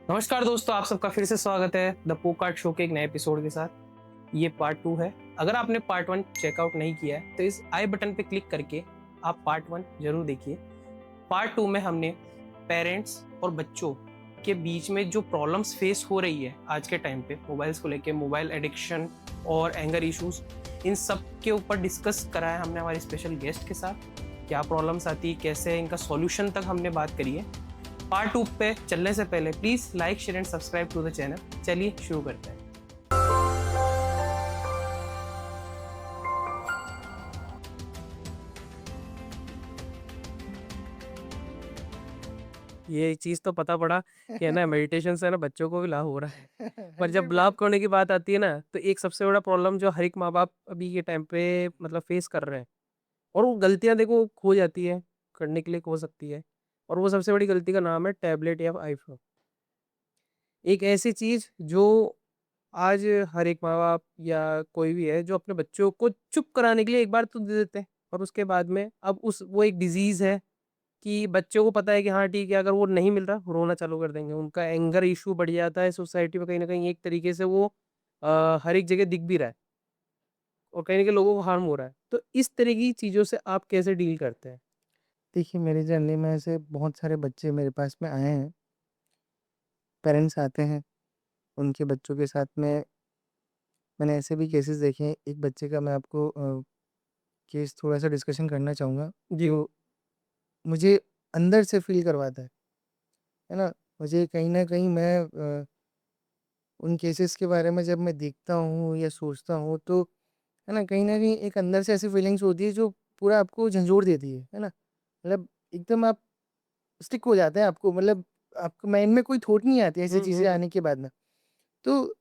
नमस्कार दोस्तों, आप सबका फिर से स्वागत है द पोकार्ट शो के एक नए एपिसोड के साथ। ये पार्ट 2 है। अगर आपने पार्ट 1 चेकआउट नहीं किया है तो इस आई बटन पे क्लिक करके आप पार्ट 1 जरूर देखिए। पार्ट 2 में हमने पेरेंट्स और बच्चों के बीच में जो प्रॉब्लम्स फेस हो रही है आज के टाइम पे मोबाइल्स को लेके, मोबाइल एडिक्शन और एंगर इश्यूज, इन सब के ऊपर डिस्कस करा है हमने हमारे स्पेशल गेस्ट के साथ। क्या प्रॉब्लम्स आती, कैसे इनका सॉल्यूशन तक हमने बात करी है। पार्ट 2 पे चलने से पहले please like, share and subscribe to the channel. चलिए शुरू करते हैं। ये चीज तो पता पड़ा कि है ना, मेडिटेशन से ना बच्चों को भी लाभ हो रहा है। पर जब लाभ 100%। करने की बात आती है ना, तो एक सबसे बड़ा प्रॉब्लम जो हर एक माँ बाप अभी के टाइम पे मतलब फेस कर रहे हैं, और वो गलतियां देखो हो जाती है, करने के लिए हो सकती है। और वो सबसे बड़ी गलती का नाम है टैबलेट या आईफोन। एक ऐसी चीज जो आज हर एक माँ-बाप या कोई भी है जो अपने बच्चों को चुप कराने के लिए एक बार तो दे देते हैं, और उसके बाद में अब उस वो एक डिज़ीज़ है कि बच्चों को पता है कि हाँ ठीक है, अगर वो नहीं मिल रहा, रोना चालू कर देंगे। उनका एंगर इश्यू बढ़ जाता है सोसाइटी में, कहीं न कहीं एक तरीके से वो हर एक जगह दिख भी रहा है, और कहीं न कहीं लोगों को हार्म हो रहा है। तो इस तरह की चीज़ों से आप कैसे डील करते हैं? देखिए, मेरी जर्नी में ऐसे बहुत सारे बच्चे मेरे पास में आए हैं। पेरेंट्स आते हैं, उनके बच्चों के साथ में मैंने ऐसे भी केसेस देखे हैं। एक बच्चे का मैं आपको केस थोड़ा-सा डिस्कशन करना चाहूँगा, जी। जो मुझे अंदर से फ़ील करवाता है ना? मुझे कहीं न कहीं उन केसेस के बारे में जब मैं देखता हूँ या सोचता हूँ, तो है ना, कहीं न कहीं एक अंदर से ऐसी फीलिंग्स होती है जो पूरा आपको झंझोड़ देती है ना? मतलब एकदम आप स्टिक हो जाते हैं आपको, मतलब आपके माइंड में कोई थॉट नहीं आती ऐसी हुँ, चीज़ें हुँ। आने के बाद में। तो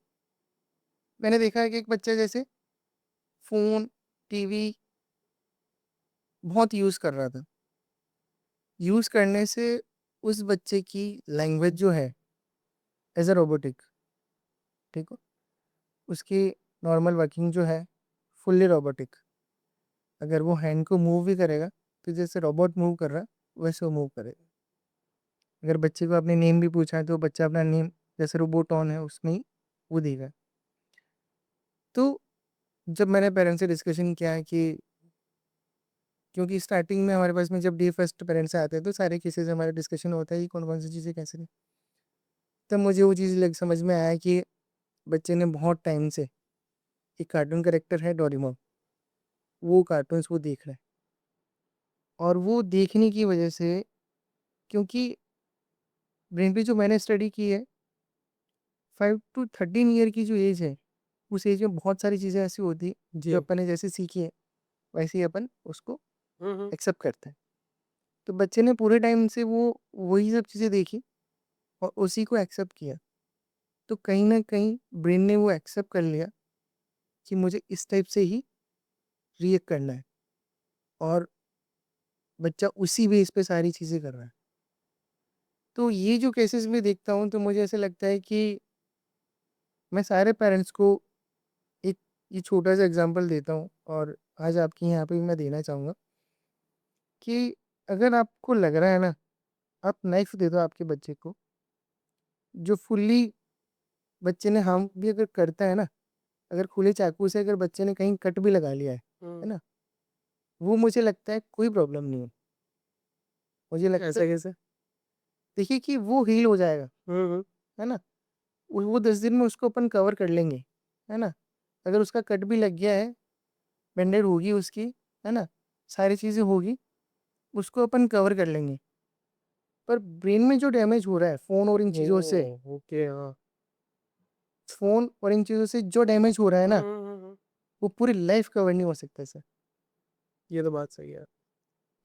मैंने देखा है कि एक बच्चा जैसे फ़ोन, टीवी बहुत यूज़ कर रहा था। यूज़ करने से उस बच्चे की लैंग्वेज जो है एज़ अ रोबोटिक, ठीक है? उसकी नॉर्मल वर्किंग जो है फुल्ली रोबोटिक। अगर वो हैंड को मूव भी करेगा, तो जैसे रोबोट मूव कर रहा है, वैसे वो मूव करेगा। अगर बच्चे को आपने नेम भी पूछा है, तो बच्चा अपना नेम जैसे रोबोटॉन है उसमें ही वो देगा। तो जब मैंने पेरेंट्स से डिस्कशन किया है कि क्योंकि स्टार्टिंग में हमारे पास में जब डे फर्स्ट पेरेंट्स आते हैं, तो सारे केसेज़ हमारा डिस्कशन होता है कि कौन-कौन सी चीज़ें कैसे नहीं। तब मुझे वो चीज़ लग समझ में आया कि बच्चे ने बहुत टाइम से एक कार्टून कैरेक्टर है डोरेमोन, वो कार्टून्स वो देख रहा है। और वो देखने की वजह से, क्योंकि ब्रेन पे जो मैंने स्टडी की है, 5 टू 13 ईयर की जो एज है, उस एज में बहुत सारी चीज़ें ऐसी होती हैं, जो जी। अपन ने जैसे सीखी है, वैसे ही अपन उसको हुँ, हुँ। एक्सेप्ट करते हैं। तो बच्चे ने पूरे टाइम से वो वही सब चीज़ें देखी और उसी को एक्सेप्ट किया। तो कहीं न कहीं ब्रेन ने वो एक्सेप्ट कर लिया कि मुझे इस टाइप से ही रिएक्ट करना है, और बच्चा उसी बेस पे सारी चीज़ें कर रहा है। तो ये जो केसेस मैं देखता हूँ, तो मुझे ऐसा लगता है कि मैं सारे पेरेंट्स को एक ये छोटा-सा एग्ज़ाम्पल देता हूँ, और आज आपके यहाँ पे भी मैं देना चाहूँगा कि अगर आपको लग रहा है ना, आप नाइफ़ दे दो आपके बच्चे को, जो फुल्ली बच्चे ने हार्म भी अगर करता है ना, अगर खुले चाकू से अगर बच्चे ने कहीं कट भी लगा लिया है हुँ। ना? वो मुझे लगता है कोई प्रॉब्लम नहीं है। मुझे लगता है ऐसा कैसे? देखिए कि वो हील हो जाएगा, हुँ, हुँ। है ना? वो 10 दिन में उसको अपन कवर कर लेंगे, है ना? अगर उसका कट भी लग गया है, बैंडेड होगी उसकी, है ना? सारी चीज़ें होगी, उसको अपन कवर कर लेंगे। पर ब्रेन में जो डैमेज हो रहा है फ़ोन और इन चीज़ों से, ओह! ओके, हाँ। फ़ोन और इन चीज़ों से जो डैमेज हो रहा है हुँ, ना, हुँ, हुँ, हुँ। वो पूरी लाइफ़ कवर नहीं हो सकता सर। ये तो बात सही है।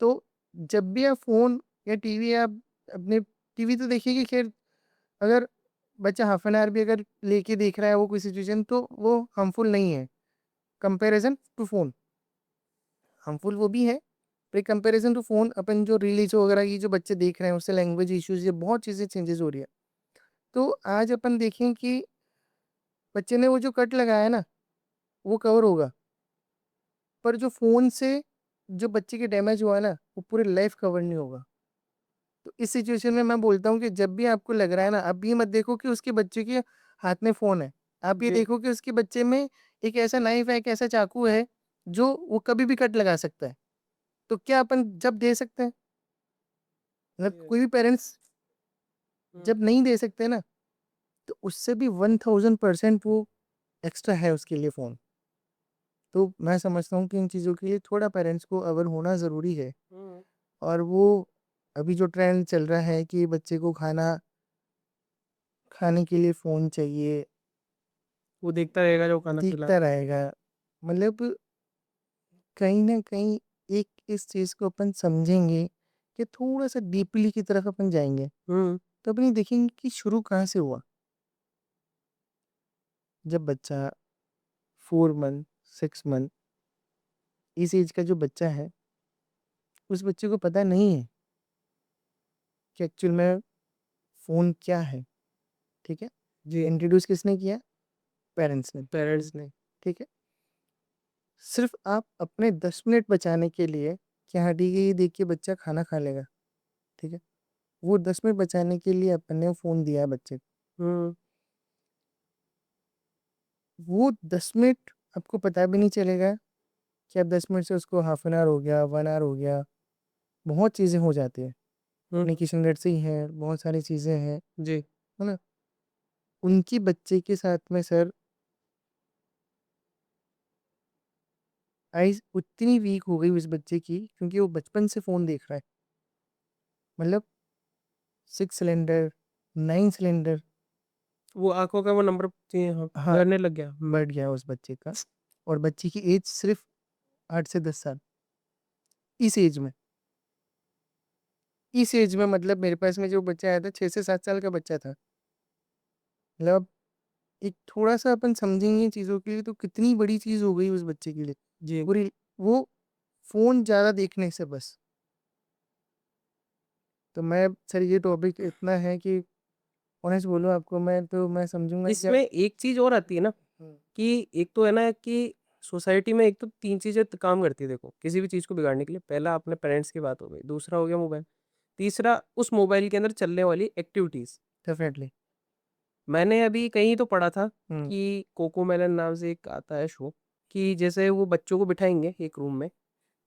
तो जब भी आप फ़ोन या टीवी, आप अपने टीवी तो देखिए कि ख़ैर, अगर बच्चा हाफ एन आवर भी अगर लेके देख रहा है वो कोई सिचुएशन, तो वो हार्मफुल नहीं है कंपैरिज़न टू फ़ोन। हार्मफुल वो भी है, पर कंपैरिज़न टू फ़ोन अपन जो रील्स वगैरह की जो बच्चे देख रहे हैं, उससे लैंग्वेज इश्यूज़, ये बहुत चीज़ें चेंजेज़ हो रही है। तो आज अपन देखें कि बच्चे ने वो जो कट लगाया है ना, वो कवर होगा, पर जो फ़ोन से जो बच्चे के डैमेज हुआ है ना, वो पूरी लाइफ़ कवर नहीं होगा। तो इस सिचुएशन में मैं बोलता हूँ कि जब भी आपको लग रहा है ना, आप ये मत देखो कि उसके बच्चे के हाथ में फ़ोन है। आप ये जी। देखो कि उसके बच्चे में एक ऐसा नाइफ़ है, एक ऐसा चाकू है, जो वो कभी भी कट लगा सकता है। तो क्या अपन जब दे सकते हैं? मतलब ये कोई भी पेरेंट्स हुँ, जब नहीं दे सकते ना, तो उससे भी 1000% वो एक्स्ट्रा है उसके लिए फ़ोन। तो मैं समझता हूँ कि इन चीज़ों के लिए थोड़ा पेरेंट्स को अवेयर होना ज़रूरी है। हुँ। और वो अभी जो ट्रेंड चल रहा है कि बच्चे को खाना खाने के लिए फ़ोन चाहिए, वो देखता रहेगा जो खाना खिला दिखता रहेगा। मतलब कहीं न कहीं एक इस चीज़ को अपन समझेंगे कि थोड़ा-सा डीपली की तरफ अपन जाएँगे, हुँ, तो अपन ये देखेंगे कि शुरू कहाँ से हुआ। जब बच्चा 4 मंथ, 6 मंथ इस ऐज का जो बच्चा है, उस बच्चे को पता नहीं है कि एक्चुअल में फ़ोन क्या है, ठीक है? जी, इंट्रोड्यूस किसने किया? पेरेंट्स ने, पेरेंट्स ने। ठीक है? सिर्फ़ आप अपने 10 मिनट बचाने के लिए कि हाँ, ठीक है, ये देख के बच्चा खाना खा लेगा, ठीक है? वो 10 मिनट बचाने के लिए अपन ने फ़ोन दिया है बच्चे को। हुँ, वो 10 मिनट आपको पता भी नहीं चलेगा कि अब 10 मिनट से उसको हाफ एन आवर हो गया, 1 आवर हो गया, बहुत चीज़ें हो जाती हैं। हुँ, एप्लीकेशन रेट से ही है, बहुत सारी चीज़ें हैं, जी, है ना? उनकी बच्चे के साथ में सर आइज़ उतनी वीक हो गई उस बच्चे की क्योंकि वो बचपन से फ़ोन देख रहा है। मतलब 6 सिलेंडर, 9 सिलेंडर वो आँखों का वो नंबर जी हाँ, हाँ, बढ़ने लग गया। बढ़ गया उस बच्चे का और बच्चे की एज सिर्फ़ 8 से 10 साल। इस एज में इस एज में मतलब मेरे पास में जो बच्चा आया था 6 से 7 साल का बच्चा था। मतलब एक थोड़ा-सा अपन समझेंगे चीज़ों के लिए तो कितनी बड़ी चीज़ हो गई उस बच्चे के लिए। जी, पूरी वो फ़ोन ज़्यादा देखने से बस। तो मैं सर ये टॉपिक इतना है कि ऑनेस्ट बोलूँ आपको मैं तो मैं समझूँगा कि इसमें अब एक चीज़ और आती है ना हुँ, कि एक तो है ना कि सोसाइटी में एक तो 3 चीज़ें त काम करती है देखो, किसी भी चीज़ को बिगाड़ने के लिए। पहला अपने पेरेंट्स की बात हो गई, दूसरा हो गया मोबाइल, तीसरा उस मोबाइल के अंदर चलने वाली एक्टिविटीज़। डेफ़िनेटली। मैंने अभी कहीं तो पढ़ा था हुँ, कि कोकोमेलन नाम से एक आता है शो, कि जैसे वो बच्चों को बिठाएँगे एक रूम में,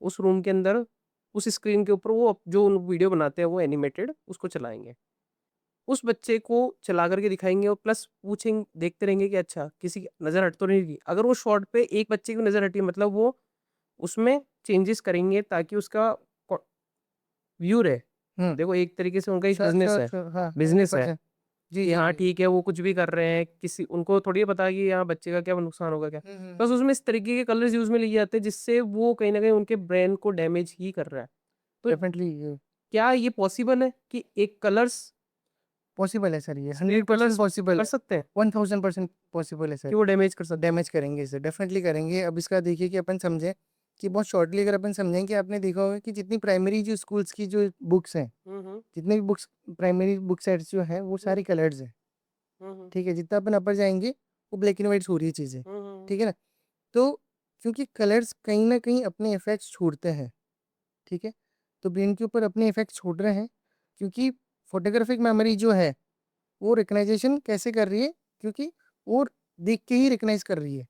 उस रूम के अंदर उस स्क्रीन के ऊपर वो जो वीडियो बनाते हैं वो एनिमेटेड उसको चलाएँगे। उस बच्चे को चला कर के दिखाएँगे और प्लस पूछेंग देखते रहेंगे कि अच्छा किसी की नज़र हट तो नहीं रही। अगर वो शॉट पे एक बच्चे की नज़र हटी मतलब वो उसमें चेंजेस करेंगे ताकि उसका को व्यू रहे। हुँ। देखो एक तरीके से उनका एक श्योर, बिज़नेस श्योर, है, श्योर। हाँ, बिज़नेस है 100%। जी, कि जी, हाँ जी। ठीक है वो कुछ भी कर रहे हैं, किसी उनको थोड़ी पता है कि हाँ बच्चे का क्या नुकसान होगा क्या। हुँ, हुँ, बस हुँ। उसमें इस तरीके के कलर्स यूज़ में लिए जाते हैं जिससे वो कहीं न कहीं उनके ब्रेन को डैमेज ही कर रहा है। तो डेफ़िनेटली क्या ये पॉसिबल है कि एक कलर्स पॉसिबल है सर ये, स्क्रीन 100% कलर्स पॉसिबल कर है। सकते हैं 1000% पॉसिबल है सर। कि वो डैमेज कर सकते हैं? डैमेज करेंगे इसे, डेफ़िनेटली करेंगे। अब इसका देखिए कि अपन समझें कि बहुत शॉर्टली अगर अपन समझें कि आपने देखा होगा कि जितनी प्राइमरी जो स्कूल्स की जो बुक्स हैं, हुँ, हुँ। जितने भी बुक्स प्राइमरी बुक सेट्स जो हैं, वो हुँ, सारी कलर्स हैं, हुँ, हुँ। ठीक है? जितना अपन अपर जाएँगे, वो ब्लैक एंड व्हाइट्स हो रही है चीज़ें, हुँ, हुँ, हुँ। ठीक है ना? तो क्योंकि कलर्स कहीं न कहीं अपने इफ़ेक्ट्स छोड़ते हैं, ठीक है? तो ब्रेन के ऊपर अपने इफ़ेक्ट्स छोड़ रहे हैं क्योंकि फ़ोटोग्राफ़िक मेमोरी जो है वो रिकग्नाइज़ेशन कैसे कर रही है? क्योंकि वो देख के ही रिकग्नाइज़ कर रही है,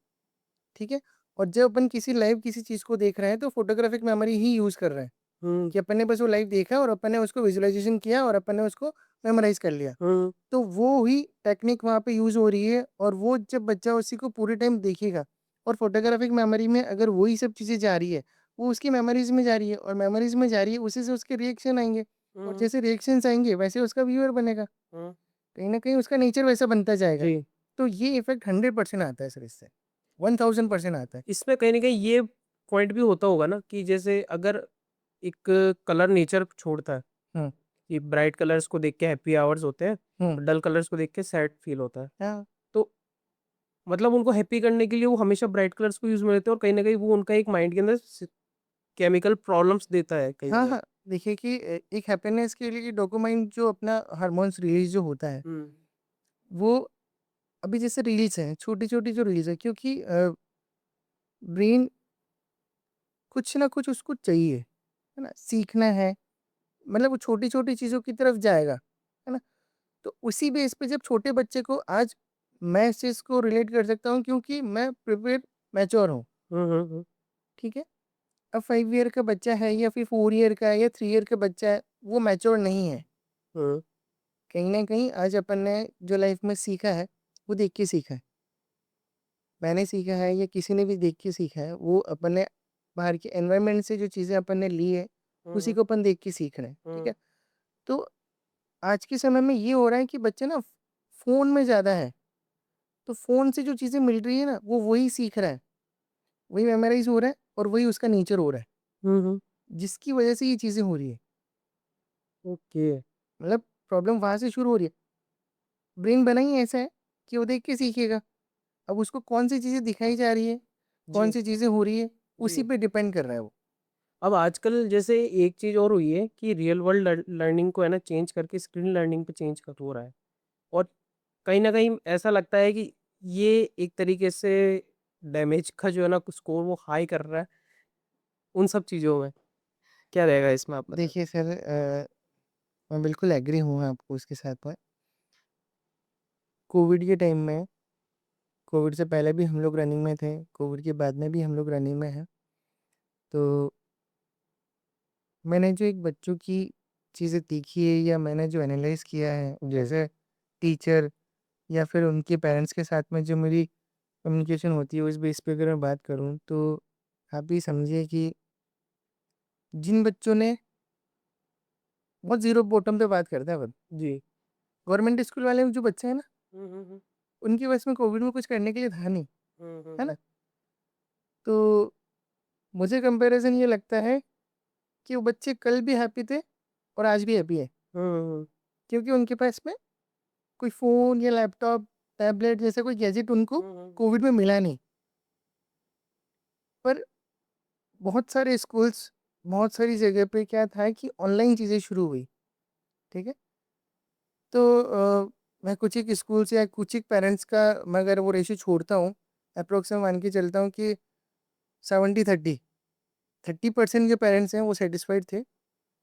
ठीक है? और जब अपन किसी लाइव किसी चीज़ को देख रहे हैं तो फ़ोटोग्राफ़िक मेमोरी ही यूज़ कर रहे हैं, हुँ, कि अपन ने बस वो लाइव देखा और अपन ने उसको विज़ुअलाइज़ेशन किया और अपन ने उसको मेमोराइज़ कर लिया। हुँ, तो वो ही टेक्निक वहाँ पे यूज़ हो रही है और वो जब बच्चा उसी को पूरे टाइम देखेगा और फ़ोटोग्राफ़िक मेमोरी में अगर वही सब चीज़ें जा रही है, वो उसकी मेमोरीज़ में जा रही है और मेमोरीज़ में जा रही है, उसी से उसके रिएक्शन आएँगे और हुँ, जैसे रिएक्शंस आएँगे वैसे उसका बिहेवियर बनेगा। हुँ। कहीं न कहीं उसका नेचर वैसा बनता जाएगा। जी, तो ये इफ़ेक्ट 100% आता है सर इससे, 1000% आता है। इसमें कहीं न कहीं ये पॉइंट भी होता होगा ना कि जैसे अगर एक कलर नेचर छोड़ता है हुँ, कि ब्राइट कलर्स को देख के हैप्पी आवर्स होते हैं हुँ। और डल कलर्स को देख के सैड फील होता है। हाँ, तो मतलब उनको हैप्पी करने के लिए वो हमेशा ब्राइट कलर्स को यूज़ में लेते हैं और कहीं न कहीं वो उनका एक माइंड के अंदर केमिकल प्रॉब्लम्स देता है कहीं न हाँ, कहीं। हाँ। देखिए कि एक हैप्पीनेस के लिए डोपामाइन जो अपना हार्मोन्स रिलीज़ जो होता है, हुँ, वो अभी जैसे रील्स हैं, छोटी-छोटी जो रील्स हैं क्योंकि ब्रेन कुछ ना कुछ उसको चाहिए, है ना? सीखना है, मतलब वो छोटी-छोटी चीज़ों की तरफ जाएगा, है ना? तो उसी बेस पे जब छोटे बच्चे को आज मैं इस चीज़ को रिलेट कर सकता हूँ क्योंकि मैं प्रिपेयर मैच्योर हूँ, हुँ, हुँ, हुँ, ठीक है? अब 5 ईयर का बच्चा है या फिर 4 ईयर का है या 3 ईयर का बच्चा है, वो मैच्योर नहीं है। हुँ, कहीं न कहीं आज अपन ने जो लाइफ़ में सीखा है, वो देख के सीखा है। मैंने सीखा है या किसी ने भी देख के सीखा है, वो अपन ने बाहर के एनवायरनमेंट से जो चीज़ें अपन ने ली है, हुँ, उसी हुँ, को अपन देख के सीख रहे हैं, ठीक हुँ, है? तो आज के समय में ये हो रहा है कि बच्चे ना फ़ोन में ज़्यादा है, तो फ़ोन से जो चीज़ें मिल रही है ना, वो वही सीख रहा है, वही मेमोराइज़ हो रहा है और वही उसका नेचर हो रहा है, हुँ, हुँ, जिसकी वजह से ये चीज़ें हो रही है। ओके, मतलब प्रॉब्लम वहाँ से शुरू हो रही है। ब्रेन बना ही ऐसा है कि वो देख के सीखेगा। अब उसको कौन-सी चीज़ें दिखाई जा रही है, जी, कौन-सी चीज़ें हो रही है, उसी जी। पे डिपेंड कर रहा है वो। अब आजकल जैसे एक चीज़ और हुई है कि रियल वर्ल्ड लर्निंग को है ना चेंज करके स्क्रीन लर्निंग पे चेंज कर हो रहा है और कहीं न कहीं ऐसा लगता है कि ये एक तरीके से डैमेज का जो है ना स्कोर वो हाई कर रहा है उन सब चीज़ों में। क्या रहेगा इसमें आप बताएँ? देखिए सर मैं बिल्कुल एग्री हूँ आपको उसके साथ में। कोविड के टाइम में कोविड से पहले भी हम लोग रनिंग में थे, कोविड के बाद में भी हम लोग रनिंग में हैं। तो मैंने जो एक बच्चों की चीज़ें देखी है या मैंने जो एनालाइज़ किया है, जैसे टीचर या फिर उनके पेरेंट्स के साथ में जो मेरी कम्युनिकेशन होती है, उस बेस पे अगर मैं बात करूँ, तो आप ये समझिए कि जिन बच्चों ने बहुत ज़ीरो बॉटम पे बात करते हैं अपन, जी। गवर्नमेंट स्कूल वाले जो बच्चे हैं ना, हुँ, हुँ, हुँ। उनके बस में कोविड में कुछ करने के लिए था नहीं, हुँ, हुँ, है ना? हुँ। तो मुझे कंपैरिज़न ये लगता है कि वो बच्चे कल भी हैप्पी थे और आज भी हैप्पी है, हुँ, हुँ, क्योंकि उनके पास में कोई फ़ोन या लैपटॉप, टैबलेट जैसा कोई गैजेट उनको हुँ, हुँ, कोविड में मिला नहीं। पर बहुत सारे स्कूल्स, बहुत सारी जगह पे क्या था कि ऑनलाइन चीज़ें शुरू हुई, ठीक है? तो मैं कुछ एक स्कूल्स या कुछ एक पेरेंट्स का मैं अगर वो रेशियो छोड़ता हूँ, एप्रोक्स मैं मान के चलता हूँ कि 70-30, 30% जो पेरेंट्स हैं वो सैटिस्फाइड थे,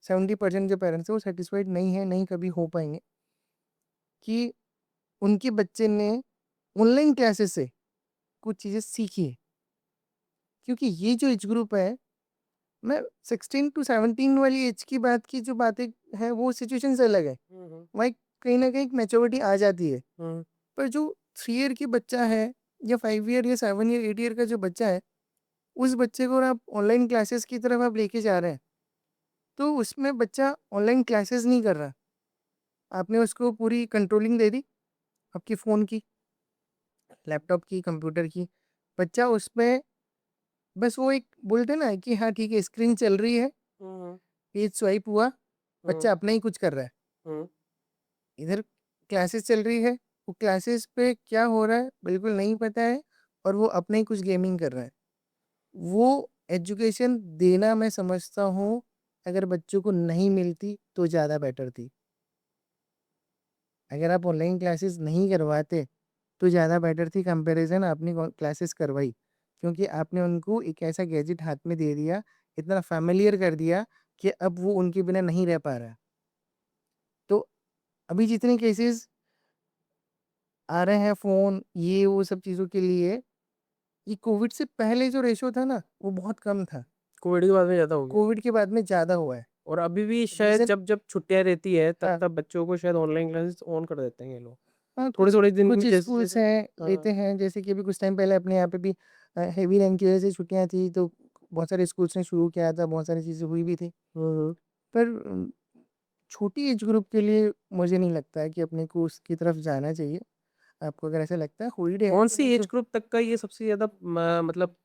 70% जो पेरेंट्स हैं वो सैटिस्फाइड नहीं हैं, नहीं कभी हो पाएँगे कि उनके बच्चे ने ऑनलाइन क्लासेस से कुछ चीज़ें सीखी है। क्योंकि ये जो एज ग्रुप है, मैं 16 टू 17 वाली एज की बात की जो बातें हैं वो सिचुएशंस अलग है। हुँ, हुँ, वहाँ एक कहीं न कहीं एक मैच्योरिटी आ जाती है। हुँ। पर जो 3 ईयर की बच्चा है या 5 ईयर या 7 ईयर, 8 ईयर का जो बच्चा है, उस बच्चे को आप ऑनलाइन क्लासेस की तरफ आप लेके जा रहे हैं, तो उसमें बच्चा ऑनलाइन क्लासेस नहीं कर रहा। आपने उसको पूरी कंट्रोलिंग दे दी, आपके फ़ोन की, लैपटॉप की, कंप्यूटर की। बच्चा उसमें बस वो एक बोलते हैं ना कि हाँ ठीक है, स्क्रीन चल रही है, हुँ, हुँ, पेज स्वाइप हुआ, हुँ, बच्चा अपना ही कुछ कर रहा है। हुँ। इधर क्लासेस चल रही है, वो क्लासेस पे क्या हो रहा है बिल्कुल नहीं पता है और वो अपना ही कुछ गेमिंग कर रहा है। वो एजुकेशन देना मैं समझता हूँ, अगर बच्चों को नहीं मिलती तो ज़्यादा बेटर थी। अगर आप ऑनलाइन क्लासेस नहीं करवाते तो ज़्यादा बेटर थी, कंपैरिज़न आपने क्लासेस करवाई, क्योंकि आपने उनको एक ऐसा गैजेट हाथ में दे दिया, इतना फ़ैमिलियर कर दिया कि अब वो उनके बिना नहीं रह पा रहा है। तो अभी जितने केसेस आ रहे हैं फ़ोन, ये वो सब चीज़ों के लिए, ये कोविड से पहले जो रेशो था ना, वो बहुत कम था। कोविड के बाद में ज़्यादा हो गया कोविड के बाद में ज़्यादा हुआ है। और अभी भी शायद रीज़न जब-जब छुट्टियाँ रहती है हाँ, तब-तब बच्चों को शायद ऑनलाइन क्लासेस ऑन कर देते हैं ये लोग। हाँ, कुछ थोड़े-थोड़े दिन कुछ में स्कूल्स जैसे-जैसे हैं, हाँ। लेते हैं, जैसे कि अभी कुछ टाइम पहले अपने यहाँ पे भी हेवी रेन की वजह से छुट्टियाँ थी, तो बहुत सारे स्कूल्स ने शुरू किया था, बहुत सारी चीज़ें हुई भी थी। हुँ, हुँ। पर छोटी एज ग्रुप के लिए मुझे नहीं लगता है कि अपने को उसकी तरफ जाना चाहिए। आपको अगर ऐसा लगता है हॉलिडे है तो कौन-सी मैं एज तो ग्रुप तक का ये सबसे ज़्यादा म मतलब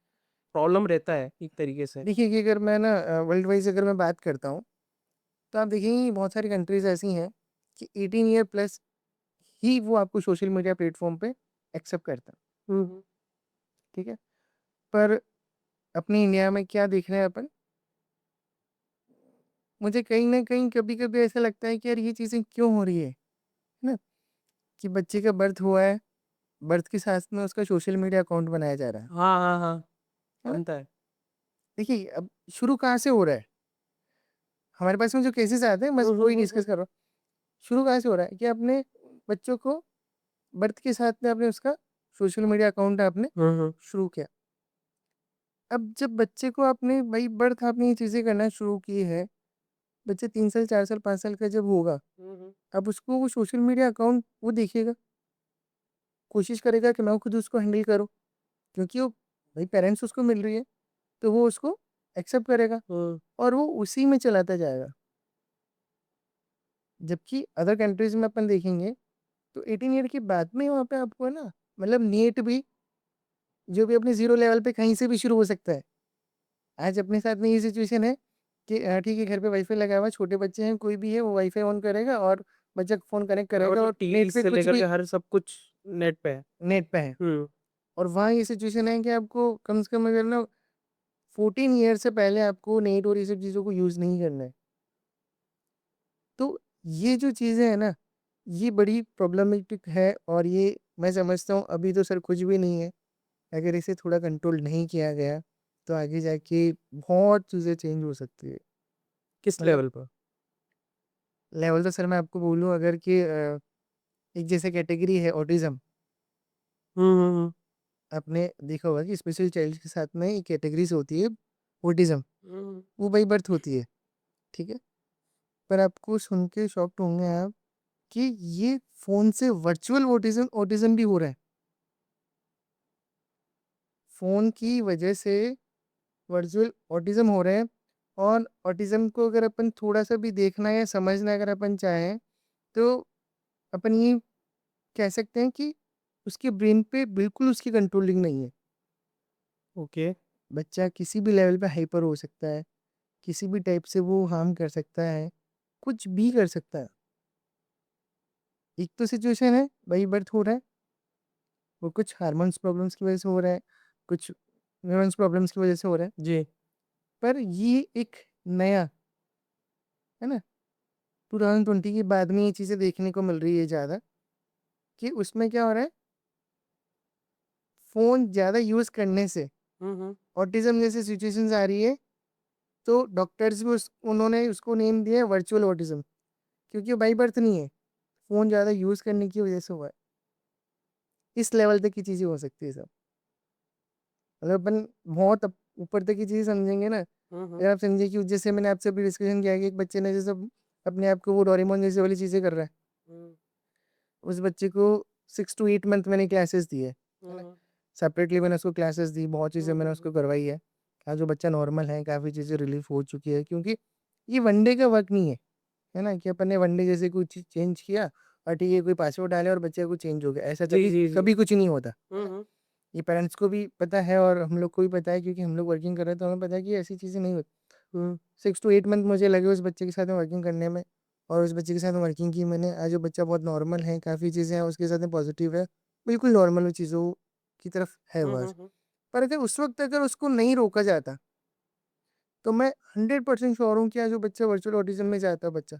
प्रॉब्लम रहता है एक तरीके से? देखिए कि अगर मैं ना वर्ल्ड वाइज़ अगर मैं बात करता हूँ, तो आप देखेंगे बहुत सारी कंट्रीज़ ऐसी हैं कि 18 ईयर प्लस ही वो आपको सोशल मीडिया प्लेटफ़ॉर्म पे एक्सेप्ट करता है, हुँ, हुँ। ठीक है? पर अपनी इंडिया में क्या देख रहे हैं अपन, मुझे कहीं न कहीं कभी-कभी ऐसा लगता है कि यार ये चीज़ें क्यों हो रही है ना? कि बच्चे का बर्थ हुआ है, बर्थ के साथ में उसका सोशल मीडिया अकाउंट बनाया जा रहा हाँ, हाँ, हाँ। है ना? बनता है। देखिए अब शुरू कहाँ से हो रहा है? हमारे पास में जो केसेस आते हैं, बस वही डिस्कस कर रहा हूँ। शुरू कहाँ से हो रहा है कि अपने बच्चों को बर्थ के साथ में आपने उसका सोशल मीडिया अकाउंट आपने शुरू किया। अब जब बच्चे को आपने भाई बर्थ आपने ये चीज़ें करना शुरू की है, बच्चे 3 साल, 4 साल, 5 साल का जब होगा, अब उसको वो सोशल मीडिया अकाउंट वो देखेगा, कोशिश करेगा कि मैं खुद उसको हैंडल करूँ, क्योंकि वो भाई पेरेंट्स उसको मिल रही है, तो वो उसको एक्सेप्ट करेगा और वो उसी में चलाता जाएगा। जबकि अदर कंट्रीज़ में अपन देखेंगे, तो 18 ईयर के बाद में वहाँ पे आपको है ना, मतलब नीट भी जो भी अपने ज़ीरो लेवल पे कहीं से भी शुरू हो सकता है। आज अपने साथ में ये सिचुएशन है कि ठीक है, घर पे वाईफ़ाई लगा हुआ है, छोटे बच्चे हैं, कोई भी है वो वाईफ़ाई ऑन करेगा और बच्चा फ़ोन कनेक्ट करेगा मतलब और टीवी नेट पे से कुछ लेकर भी के हर सब कुछ नेट पे है। नेट पे है। हुँ, और वहाँ ये सिचुएशन है कि आपको कम से कम अगर ना 14 ईयर से पहले आपको नेट और ये सब चीज़ों को यूज़ नहीं करना है। तो ये जो चीज़ें हैं ना, ये बड़ी प्रॉब्लमेटिक है और ये मैं समझता हूँ अभी तो सर कुछ भी नहीं है। अगर इसे थोड़ा कंट्रोल नहीं किया गया, तो आगे जाके बहुत चीज़ें चेंज हो सकती है। किस मतलब लेवल पर? लेवल तो सर मैं आपको बोलूँ अगर कि एक जैसे कैटेगरी है ऑटिज़्म, हुँ। आपने देखा होगा कि स्पेशल चाइल्ड के साथ में एक कैटेगरीज़ होती है ऑटिज़्म, हुँ, वो बाय बर्थ होती है, ठीक है? पर आपको सुन के शॉक्ड होंगे आप कि ये फ़ोन से वर्चुअल ऑटिज़्म ऑटिज़्म भी हो रहा है। फ़ोन की वजह से वर्चुअल ऑटिज़्म हो रहा है और ऑटिज़्म को अगर अपन थोड़ा-सा भी देखना या समझना अगर अपन चाहें, तो अपन ये कह सकते हैं कि उसके ब्रेन पे बिल्कुल उसकी कंट्रोलिंग नहीं है। ओके। बच्चा किसी भी लेवल पे हाइपर हो सकता है, किसी भी टाइप से वो हार्म कर सकता है, कुछ भी कर सकता है। एक तो सिचुएशन है बाई बर्थ हो रहा है, वो कुछ हार्मोन्स प्रॉब्लम्स की वजह से हो रहा है, कुछ न्यूरॉन्स प्रॉब्लम्स की वजह से हो रहा है। जी। पर ये एक नया, है ना, 2020 के बाद में ये चीज़ें देखने को मिल रही है ज़्यादा कि उसमें क्या हो रहा है, फ़ोन ज़्यादा यूज़ करने से हुँ। ऑटिज़्म जैसी सिचुएशंस आ रही है, तो डॉक्टर्स भी उस उन्होंने उसको नेम दिया है वर्चुअल ऑटिज़्म, क्योंकि वो बाय बर्थ नहीं है, फ़ोन ज़्यादा यूज़ करने की वजह से हुआ है। इस लेवल तक की चीज़ें हो सकती है सब। मतलब अपन बहुत ऊपर तक की चीज़ें समझेंगे ना, हुँ। अगर आप समझिए कि जैसे मैंने आपसे अभी डिस्कशन किया कि एक बच्चे ने जैसे अपने आप को वो डोरेमोन जैसी वाली चीज़ें कर रहा है, हुँ, उस बच्चे को 6 टू 8 मंथ मैंने क्लासेस दी है ना? हुँ। सेपरेटली मैंने उसको क्लासेस दी, बहुत चीज़ें मैंने हुँ। उसको करवाई है। आज जो बच्चा नॉर्मल है, काफ़ी चीज़ें रिलीफ़ हो चुकी है, क्योंकि ये वन डे का वर्क नहीं है ना? कि अपन ने वन डे जैसे कोई चीज़ चेंज किया और ठीक है कोई पासवर्ड डाला और बच्चे का कुछ चेंज हो गया, ऐसा जी, कभी जी, जी। कभी कुछ नहीं होता, है ना? हुँ। ये पेरेंट्स को भी पता है और हम लोग को भी पता है, क्योंकि हम लोग वर्किंग कर रहे हैं, तो हमें पता है कि ऐसी चीज़ें नहीं होती। हुँ, 6 टू 8 मंथ मुझे लगे उस बच्चे के साथ में वर्किंग करने में, और उस बच्चे के साथ में वर्किंग की मैंने। आज वो बच्चा बहुत नॉर्मल है, काफ़ी चीज़ें हैं उसके साथ में पॉजिटिव है, बिल्कुल नॉर्मल वो चीज़ों की तरफ है वो आज। हुँ। पर अगर उस वक़्त अगर उसको नहीं रोका जाता, तो मैं 100% श्योर हूँ कि आज वो बच्चा वर्चुअल ऑटिज़्म में जाता बच्चा।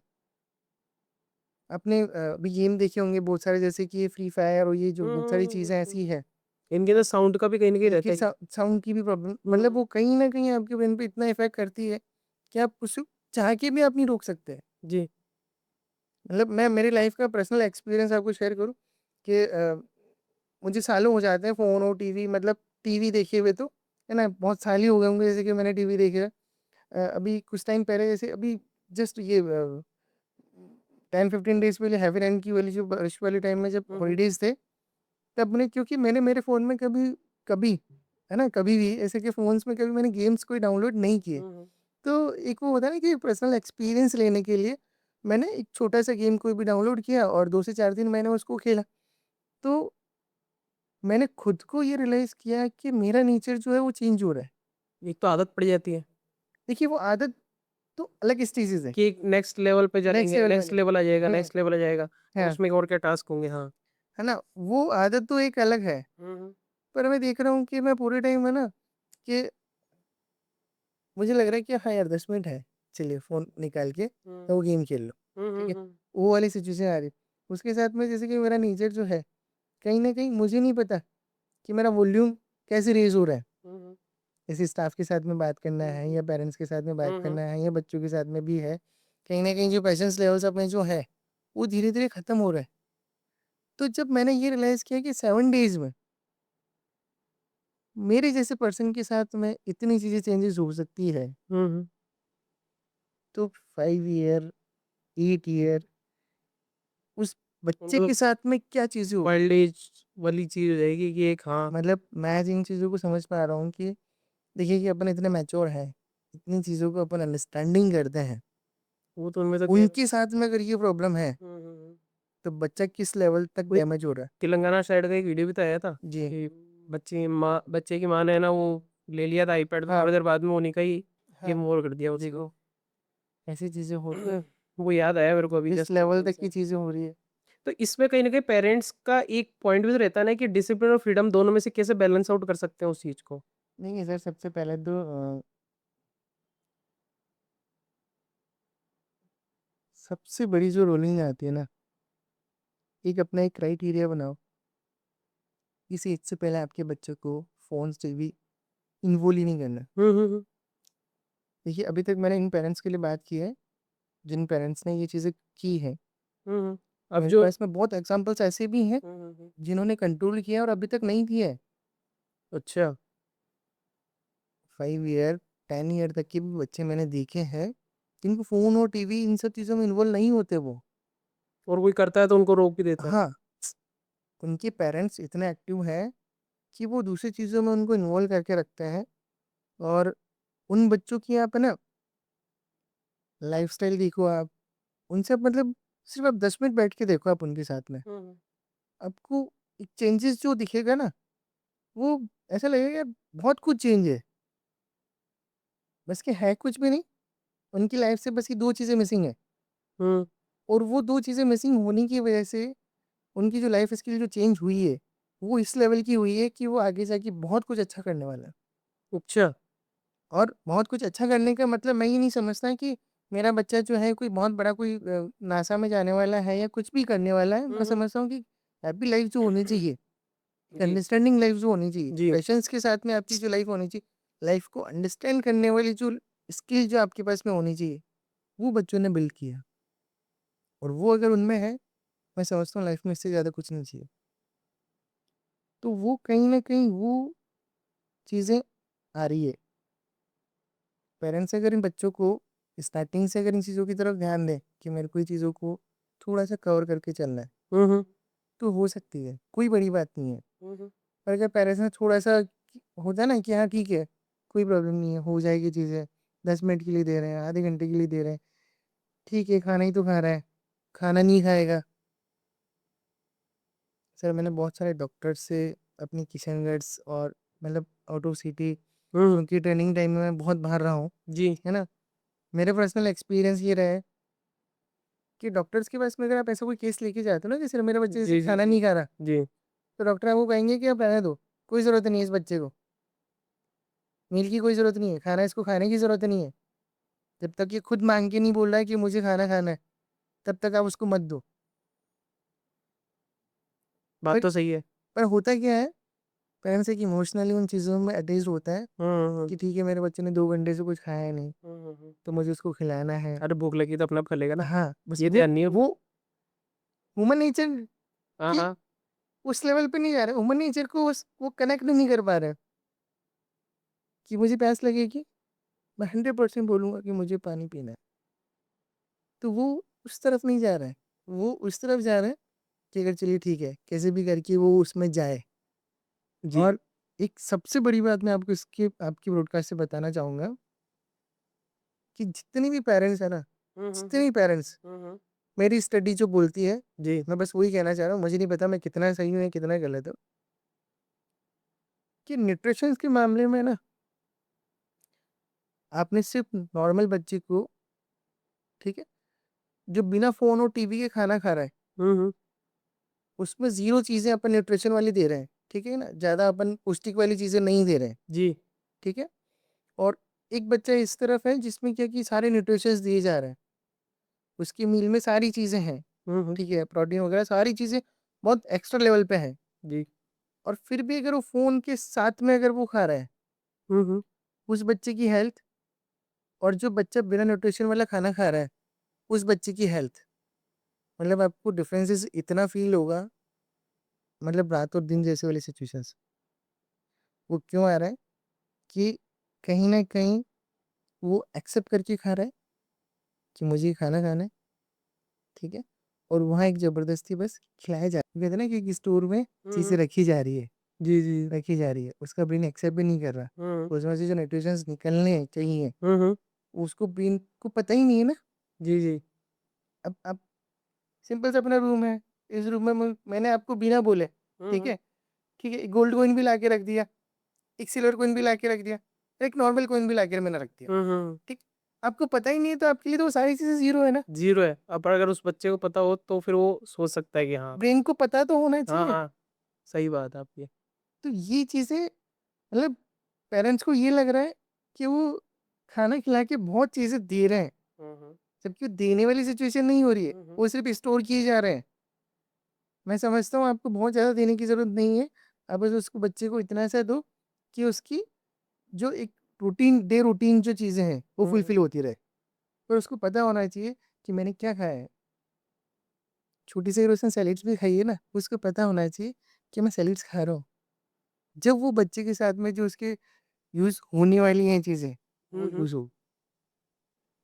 आपने अभी गेम देखे होंगे बहुत सारे, जैसे कि ये फ्री फायर और ये जो बहुत सारी चीज़ें हुँ। ऐसी हैं, इनके अंदर साउंड का भी कहीं न कहीं रहता इनकी ही है। साउंड की भी प्रॉब्लम, मतलब हुँ। वो कहीं न कहीं आपके ब्रेन पे इतना इफ़ेक्ट करती है कि आप उसे चाह के भी आप नहीं रोक सकते। जी। मतलब मैं मेरी लाइफ़ का पर्सनल एक्सपीरियंस आपको शेयर करूँ कि मुझे सालों हो जाते हैं फ़ोन और टीवी, मतलब टीवी देखे हुए तो, है ना? बहुत साल ही हो गए होंगे जैसे कि मैंने टीवी देखे है। अभी कुछ टाइम पहले जैसे अभी जस्ट ये 10-15 डेज़ पहले हेवी रेन की वाली जो बारिश वाले टाइम में जब हुँ। हॉलिडेज़ थे, तब मैंने, क्योंकि मैंने मेरे फ़ोन में कभी कभी, है ना? कभी भी ऐसे कि फ़ोन्स में कभी मैंने गेम्स कोई डाउनलोड नहीं किए। हुँ। तो एक वो होता है ना कि पर्सनल एक्सपीरियंस लेने के लिए मैंने एक छोटा-सा गेम कोई भी डाउनलोड किया और 2 से 4 दिन मैंने उसको खेला। तो मैंने खुद को ये रियलाइज़ किया कि मेरा नेचर जो है वो चेंज हो रहा है। एक तो आदत पड़ जाती है देखिए वो आदत तो अलग स्टेजेज़ है, कि एक नेक्स्ट लेवल पे नेक्स्ट चलेंगे, लेवल नेक्स्ट वाले। लेवल आ जाएगा, हुँ, नेक्स्ट लेवल आ जाएगा, तो हाँ, उसमें और क्या टास्क होंगे? हाँ। है ना? वो आदत तो एक अलग है, हुँ। पर मैं देख रहा हूँ कि मैं पूरे टाइम है ना कि मुझे लग रहा है कि हाँ यार 10 मिनट है, चलिए फ़ोन निकाल के हुँ। तो वो गेम खेल लो, ठीक है? हुँ। वो वाली सिचुएशन आ रही है। उसके साथ में जैसे कि मेरा नेचर जो है, कहीं न कहीं मुझे नहीं पता कि मेरा वॉल्यूम कैसे रेज़ हो रहा है। हुँ। ऐसे स्टाफ के साथ में बात करना है या पेरेंट्स के साथ में बात करना है या बच्चों के साथ में भी है, कहीं ना कहीं जो पेशेंस लेवल्स अपने जो है वो धीरे धीरे खत्म हो रहा है। तो जब मैंने ये रियलाइज किया कि 7 डेज में मेरे जैसे पर्सन के साथ में इतनी चीजें चेंजेस हो सकती है, तो 5 ईयर 8 ईयर उस बच्चे मतलब के साथ में क्या चीजें हो, वाइल्ड एज वाली चीज़ हो जाएगी कि एक हाँ, मतलब मैं जिन चीज़ों को समझ पा रहा हूँ कि देखिए कि अपन इतने मैच्योर हैं, इतनी चीज़ों को अपन अंडरस्टैंडिंग करते हैं, वो तो उनमें तो उनके साथ में अगर ये प्रॉब्लम है तो बच्चा किस लेवल तक कोई डैमेज हो रहा है। तेलंगाना साइड का एक वीडियो भी तो आया था जी कि बच्चे की माँ ने ना वो ले लिया था आईपैड, तो हाँ थोड़ी देर बाद में उन्हीं का ही हाँ, गेम ओवर कर दिया उसने। देखो ऐसी चीज़ें होती हैं, वो याद आया मेरे को अभी इस जस्ट लेवल एकदम तक की से। चीज़ें हो रही है। तो इसमें कहीं ना कहीं पेरेंट्स का एक पॉइंट भी तो रहता है ना कि डिसिप्लिन और फ्रीडम दोनों में से कैसे बैलेंस आउट कर सकते हैं उस चीज को। नहीं सर, सबसे पहले तो सबसे बड़ी जो रोलिंग आती है ना, एक अपना एक क्राइटेरिया बनाओ, इस एज से पहले आपके बच्चों को फ़ोन से भी इन्वॉल्व ही नहीं करना। हम्म। देखिए अभी तक मैंने इन पेरेंट्स के लिए बात की है जिन पेरेंट्स ने ये चीज़ें की हैं। अब मेरे जो पास में बहुत एग्जांपल्स ऐसे भी हैं जिन्होंने कंट्रोल किया और अभी तक नहीं किया है। अच्छा। 5 ईयर 10 ईयर तक के भी बच्चे मैंने देखे हैं जिनको फ़ोन और टीवी इन सब चीज़ों में इन्वॉल्व नहीं होते वो। और कोई करता है तो उनको रोक भी देता है। हाँ, उनके पेरेंट्स इतने एक्टिव हैं कि वो दूसरी चीज़ों में उनको इन्वॉल्व करके रखते हैं। और उन बच्चों की आप है ना लाइफस्टाइल देखो आप, उनसे आप मतलब सिर्फ आप 10 मिनट बैठ के देखो आप उनके साथ में, आपको एक चेंजेस जो दिखेगा ना, वो ऐसा लगेगा यार बहुत कुछ चेंज है। बस कि है कुछ भी नहीं, उनकी लाइफ से बस ये 2 चीज़ें मिसिंग है। हम्म। और वो 2 चीज़ें मिसिंग होने की वजह से उनकी जो लाइफ स्किल जो चेंज हुई है, वो इस लेवल की हुई है कि वो आगे जाके बहुत कुछ अच्छा करने वाला है। अच्छा। और बहुत कुछ अच्छा करने का मतलब मैं ये नहीं समझता कि मेरा बच्चा जो है कोई बहुत बड़ा कोई नासा में जाने वाला है या कुछ भी करने वाला है। मैं समझता हूँ कि हैप्पी लाइफ जो होनी चाहिए, एक जी अंडरस्टैंडिंग लाइफ जो होनी चाहिए, जी। पेशेंस के साथ में आपकी जो लाइफ होनी चाहिए, लाइफ को अंडरस्टैंड करने वाली जो स्किल जो आपके पास में होनी चाहिए, वो बच्चों ने बिल्ड किया। और वो अगर उनमें है, मैं समझता हूँ लाइफ में इससे ज़्यादा कुछ नहीं चाहिए। तो वो कहीं ना कहीं वो चीज़ें आ रही है। पेरेंट्स अगर इन बच्चों को स्टार्टिंग से अगर इन चीज़ों की तरफ ध्यान दें कि मेरे को ये चीज़ों को थोड़ा सा कवर करके चलना है, हम्म। तो हो सकती है, कोई बड़ी बात नहीं है। हम्म। पर अगर पेरेंट्स ने थोड़ा सा होता है ना कि हाँ ठीक है, कोई प्रॉब्लम नहीं है, हो जाएगी चीज़ें, 10 मिनट के लिए दे रहे हैं, आधे घंटे के लिए दे रहे हैं, ठीक है खाना ही तो खा रहा है, खाना नहीं खाएगा। सर मैंने बहुत सारे डॉक्टर से अपनी किशनगढ़ और मतलब आउट ऑफ सिटी, हम्म। क्योंकि ट्रेनिंग टाइम में मैं बहुत बाहर रहा हूँ, जी है ना। मेरे पर्सनल एक्सपीरियंस ये रहा है कि डॉक्टर्स के पास में अगर आप ऐसा कोई केस लेके जाते हो ना कि सर मेरा बच्चे जैसे जी जी खाना जी नहीं खा रहा, जी। तो डॉक्टर आपको कहेंगे कि आप रहने दो, कोई ज़रूरत नहीं है इस बच्चे को, मील की कोई ज़रूरत नहीं है, खाना इसको खाने की ज़रूरत नहीं है। जब तक ये खुद मांग के नहीं बोल रहा है कि मुझे खाना खाना है, तब तक आप उसको मत दो। बात पर तो सही है। पर होता क्या है, पेरेंट्स एक इमोशनली उन चीज़ों में अटैच्ड होता है हम्म। कि ठीक है मेरे बच्चे ने 2 घंटे से कुछ खाया नहीं, हम्म। तो मुझे उसको खिलाना है। अरे भूख लगी तो अपने आप खा लेगा ना। हाँ, बस ये ध्यान नहीं है। वो ह्यूमन नेचर हाँ की हाँ। उस लेवल पे नहीं जा रहे, ह्यूमन नेचर को वो कनेक्ट नहीं कर पा रहे कि मुझे प्यास लगेगी, मैं 100% बोलूँगा कि मुझे पानी पीना है। तो वो उस तरफ नहीं जा रहा है, वो उस तरफ जा रहा है कि अगर चलिए ठीक है, कैसे भी करके वो उसमें जाए। जी। और एक सबसे बड़ी बात मैं आपको इसके आपकी ब्रॉडकास्ट से बताना चाहूँगा कि जितने भी पेरेंट्स हैं ना, जितने भी पेरेंट्स, हम्म। मेरी स्टडी जो बोलती है, जी। मैं बस वही कहना चाह रहा हूँ, मुझे नहीं पता मैं कितना सही हूँ या कितना गलत हूँ, कि न्यूट्रिशंस के मामले में ना आपने सिर्फ नॉर्मल बच्चे को, ठीक है, जो बिना फ़ोन और टीवी के खाना खा रहा है, हम्म। उसमें 0 चीज़ें अपन न्यूट्रिशन वाली दे रहे हैं, ठीक है ना? ज़्यादा अपन पौष्टिक वाली चीज़ें नहीं दे रहे हैं, जी। ठीक है? और एक बच्चा इस तरफ है जिसमें क्या कि सारे न्यूट्रिशंस दिए जा रहे हैं, उसकी मील में सारी चीज़ें हैं, हम्म। ठीक है? प्रोटीन वगैरह सारी चीज़ें बहुत एक्स्ट्रा लेवल पे हैं, जी। और फिर भी अगर वो फ़ोन के साथ में अगर वो खा रहा है, हम्म। उस बच्चे की हेल्थ और जो बच्चा बिना न्यूट्रिशन वाला खाना खा रहा है उस बच्चे की हेल्थ, मतलब आपको डिफरेंसेस इतना फील होगा, मतलब रात और दिन जैसे वाली सिचुएशंस। वो क्यों आ रहा है कि कहीं ना कहीं वो एक्सेप्ट करके खा रहा है कि मुझे ये खाना खाना है, ठीक है, और वहाँ एक ज़बरदस्ती बस खिलाया जा कहते हैं ना कि स्टोर में चीज़ें हम्म, रखी जा रही है, जी जी। रखी जा रही है, उसका ब्रेन एक्सेप्ट भी नहीं कर रहा, हम्म उसमें से जो न्यूट्रिशंस निकलने चाहिए हम्म, उसको ब्रेन को पता ही नहीं है ना। जी जी। अब आप सिंपल सा अपना रूम है, इस रूम में मैंने आपको बिना बोले, ठीक हम्म है, ठीक है, एक गोल्ड कॉइन भी ला के रख दिया, एक सिल्वर कॉइन भी ला के रख दिया, एक नॉर्मल कॉइन भी ला के मैंने रख दिया, हम्म, ठीक, आपको पता ही नहीं है तो आपके लिए तो वो सारी चीज़ें जीरो है ना। जीरो है। अब अगर उस बच्चे को पता हो तो फिर वो सोच सकता है कि हाँ। ब्रेन को पता तो होना हाँ चाहिए। हाँ, सही बात है आपकी। तो ये चीज़ें, मतलब पेरेंट्स को ये लग रहा है कि वो खाना खिला के बहुत चीज़ें दे रहे हैं, हम्म जबकि वो देने वाली सिचुएशन नहीं हो रही है, हम्म वो सिर्फ स्टोर किए जा रहे हैं। मैं समझता हूँ आपको बहुत ज़्यादा देने की ज़रूरत नहीं है, आप बस उसको बच्चे को इतना सा दो कि उसकी जो एक रूटीन डे रूटीन जो चीज़ें हैं वो हम्म फुलफिल होती रहे, पर उसको पता होना चाहिए कि मैंने क्या खाया है। छोटी सी अगर उसने सैलेड्स भी खाई है ना, उसको पता होना चाहिए कि मैं सैलेड्स खा रहा हूँ। जब वो बच्चे के साथ में जो उसके यूज़ होने वाली हैं चीज़ें वो हम्म, यूज़ हो,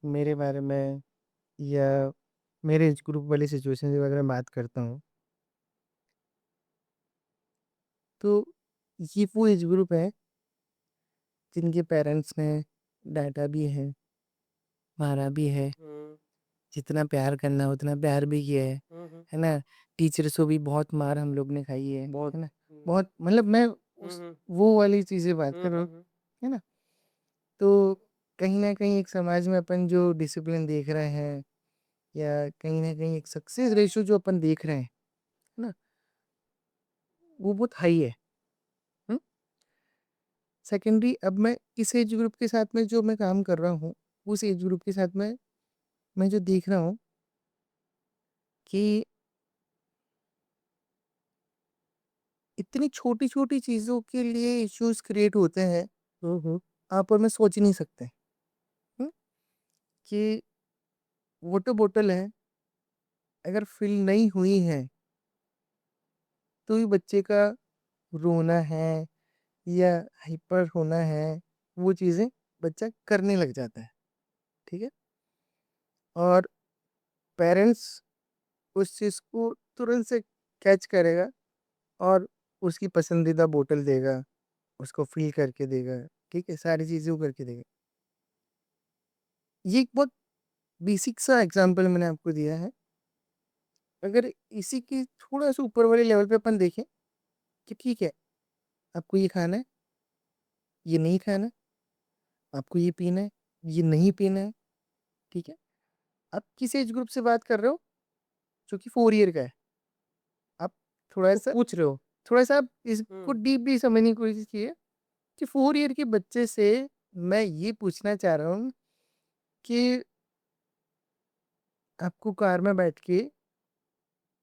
मेरे बारे में या मेरे एज ग्रुप वाली सिचुएशन की अगर मैं बात करता हूँ, तो ये वो एज ग्रुप है जिनके पेरेंट्स ने डांटा भी है, मारा भी है, हम्म जितना प्यार करना है उतना प्यार भी किया हम्म, है ना? टीचर्स को भी बहुत मार हम लोग ने खाई बहुत। है ना? बहुत, मतलब मैं उस हम्म वो वाली चीज़ें बात कर रहा हूँ, हम्म, है ना? तो कहीं न कहीं एक समाज में अपन जो डिसिप्लिन देख रहे हैं या कहीं न कहीं एक सक्सेस रेशियो जो अपन देख रहे हैं, है ना? वो बहुत हाई है। हुँ? सेकेंडरी, अब मैं इस एज ग्रुप के साथ में जो मैं काम कर रहा हूँ, उस एज ग्रुप के साथ में मैं जो देख रहा हूँ कि इतनी छोटी-छोटी चीज़ों के लिए इश्यूज़ क्रिएट होते हैं, हम्म, आप और मैं सोच ही नहीं सकते। हुँ? कि वाटर बॉटल है, अगर फिल नहीं हुई है, तो भी बच्चे का रोना है या हाइपर होना है, वो चीज़ें बच्चा करने लग जाता है, ठीक है? और पेरेंट्स उस चीज़ को तुरंत से कैच करेगा और उसकी पसंदीदा बॉटल देगा, उसको फ़िल करके देगा, ठीक है? सारी चीज़ें वो करके देगा। ये एक बहुत बेसिक सा एग्ज़ाम्पल मैंने आपको दिया है। अगर इसी के थोड़ा-सा ऊपर वाले लेवल पे अपन देखें कि ठीक है, आपको ये खाना है, ये नहीं खाना है, आपको ये पीना है, ये नहीं पीना है, ठीक है? आप किस एज ग्रुप से बात कर रहे हो? जो कि 4 ईयर का है। आप तो थोड़ा-सा पूछ रहे हो। थोड़ा-सा आप इसको हम्म डीपली समझने की कोशिश कीजिए कि 4 ईयर के बच्चे से मैं ये पूछना चाह रहा हूँ कि आपको कार में बैठ के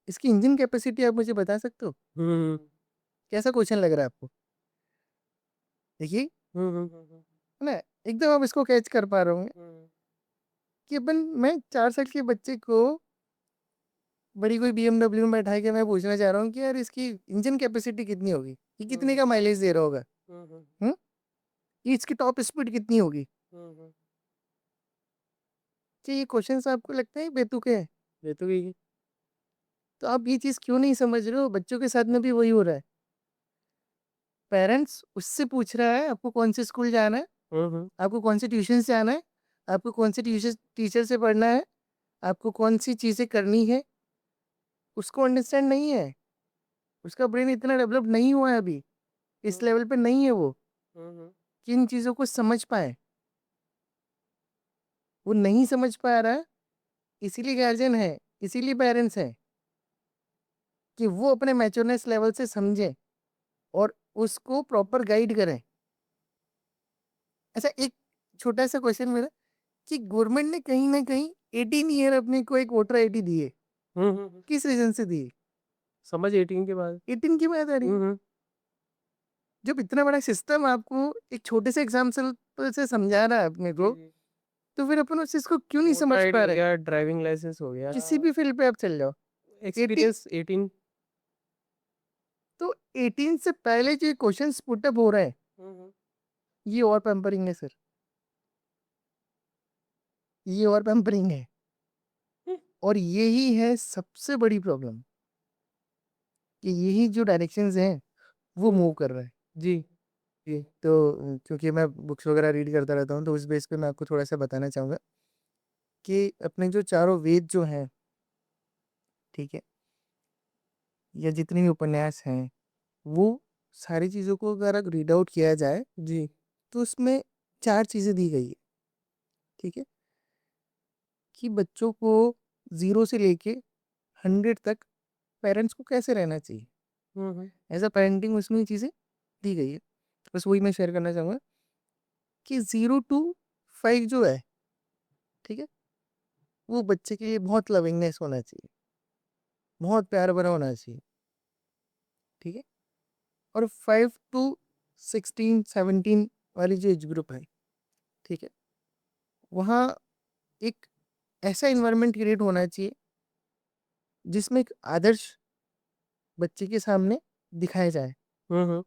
इसकी इंजन कैपेसिटी आप मुझे बता सकते हो? हम्म कैसा क्वेश्चन लग रहा है आपको? देखिए, हम्म, है ना? एकदम आप इसको कैच कर पा रहे होंगे हम्म, कि मैं 4 साल के बच्चे को बड़ी कोई बीएमडब्ल्यू में बैठा के मैं पूछना चाह रहा हूँ कि यार इसकी इंजन कैपेसिटी कितनी होगी? ये कितने का माइलेज दे रहा होगा? हम्म हुँ? ये इसकी टॉप स्पीड कितनी होगी? हम्म, क्या ये क्वेश्चंस आपको लगता है बेतुके हैं? ये तो गई। तो आप ये चीज़ क्यों नहीं समझ रहे हो? बच्चों के साथ में भी वही हो रहा है। पेरेंट्स उससे पूछ रहा है आपको कौन से स्कूल जाना है? हम्म, आपको कौन से ट्यूशन से आना है? आपको कौन से ट्यूशन टीचर से पढ़ना है? आपको कौन-सी चीज़ें करनी है? उसको अंडरस्टैंड नहीं है। उसका ब्रेन इतना डेवलप नहीं हुआ है अभी। इस लेवल पे नहीं है वो, हम्म, कि इन चीज़ों को समझ पाए। वो नहीं समझ पा रहा है, इसीलिए गार्जियन है, इसीलिए पेरेंट्स हैं कि वो अपने मैच्योरनेस लेवल से समझें और उसको प्रॉपर गाइड करें। अच्छा, एक छोटा-सा क्वेश्चन मेरा कि गवर्नमेंट ने कहीं न कहीं 18 ईयर अपने को एक वोटर आईडी दी है। हम्म, किस रीज़न से दी है? समझ 18 के बाद। 18 की बात आ रही है। हम्म जब इतना बड़ा सिस्टम आपको एक छोटे से एग्जाम्पल तो ऐसे समझा रहा है अपने जी, को, जी। तो फिर अपन उस चीज़ को क्यों नहीं वोटर समझ आईडी पा हो रहे? गया, ड्राइविंग लाइसेंस हो गया, किसी भी फील्ड पे आप चल जाओ। 18 एक्सपीरियंस 18। तो 18 से पहले जो क्वेश्चंस पुट अप हो रहे हैं, हुँ, हुँ। ये और पैम्परिंग है सर, ये और पैम्परिंग है। हुँ। और यही है सबसे बड़ी प्रॉब्लम, कि यही जो डायरेक्शंस हैं, वो हुँ, मूव कर रहे हैं। जी। जी, तो क्योंकि मैं बुक्स वगैरह रीड करता रहता हूँ, तो उस बेस पे मैं आपको थोड़ा-सा बताना चाहूँगा कि अपने जो चारों वेद जो हैं, ठीक है? या जितने भी उपन्यास हैं, वो सारी चीज़ों को अगर रीड आउट किया जाए, जी। तो उसमें 4 चीज़ें दी गई है, ठीक है? कि बच्चों को 0 से लेके 100 तक पेरेंट्स को कैसे रहना चाहिए। हुँ, हुँ। एज़ अ पेरेंटिंग उसमें ये चीज़ें दी गई है। बस वही मैं शेयर करना चाहूँगा कि 0 टू 5 जो है, ठीक है? वो बच्चे के लिए बहुत लविंगनेस होना चाहिए, बहुत प्यार भरा होना चाहिए, ठीक है? और 5 टू 16, 17 वाली जो एज ग्रुप है, ठीक है? वहाँ एक ऐसा एनवायरनमेंट क्रिएट होना चाहिए, जिसमें एक आदर्श बच्चे के सामने दिखाया जाए, हुँ, हुँ।